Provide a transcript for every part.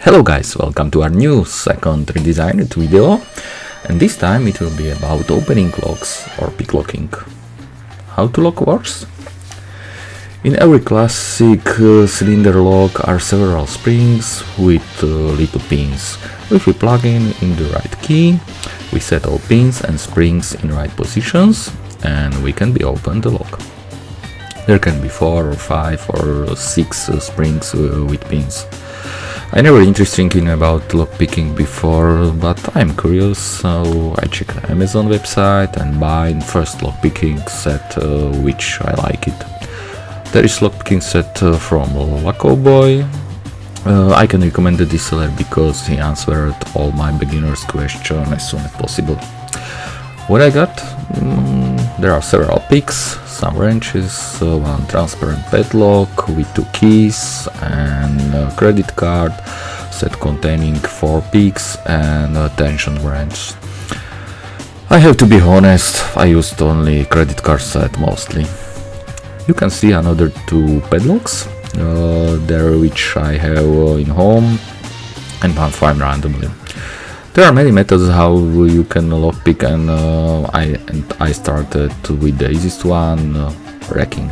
Hello guys, welcome to our new second redesigned video, and this time it will be about opening locks or pick locking. How to lock works? In every classic cylinder lock are several springs with little pins. If we plug in the right key, we set all pins and springs in right positions and we can be open the lock. There can be 4 or 5 or 6 springs with pins. I never interested in about lockpicking before, but I'm curious, so I checked the Amazon website and buy first lockpicking set which I like it. There is lockpicking set from Lockpicking. I can recommend this seller because he answered all my beginners questions as soon as possible. What I got? There are several picks, some wrenches, one transparent padlock with 2 keys and a credit card set containing 4 picks and a tension wrench. I have to be honest, I used only credit card set mostly. You can see another 2 padlocks there which I have in home and one find randomly. There are many methods how you can lockpick, and I started with the easiest one, racking.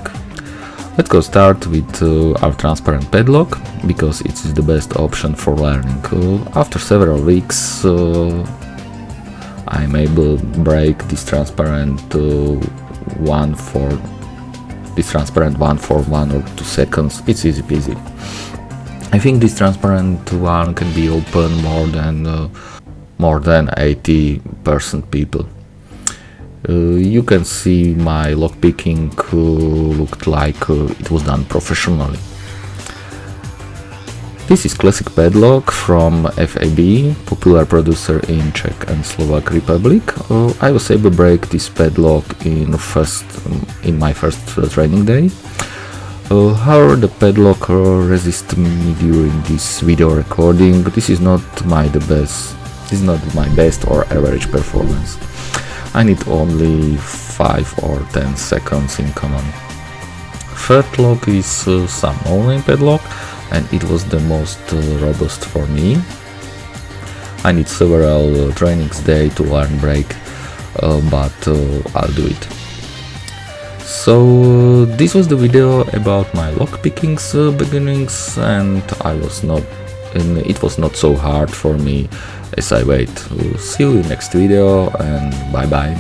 Let's go start with our transparent padlock because it is the best option for learning. After several weeks I'm able to break this transparent one for 1 or 2 seconds. It's easy peasy. I think this transparent one can be open more than 80% people. You can see my lockpicking looked like it was done professionally. This is classic padlock from FAB, popular producer in Czech and Slovak Republic. I was able to break this padlock in my first training day. However, the padlock resisted me during this video recording. This is not my best or average performance. I need only 5 or 10 seconds in command. Third lock is some online padlock, and it was the most robust for me. I need several trainings day to learn break, but I'll do it. So this was the video about my lockpicking's beginnings, and it was not so hard for me as I wait. See you in next video, and bye bye.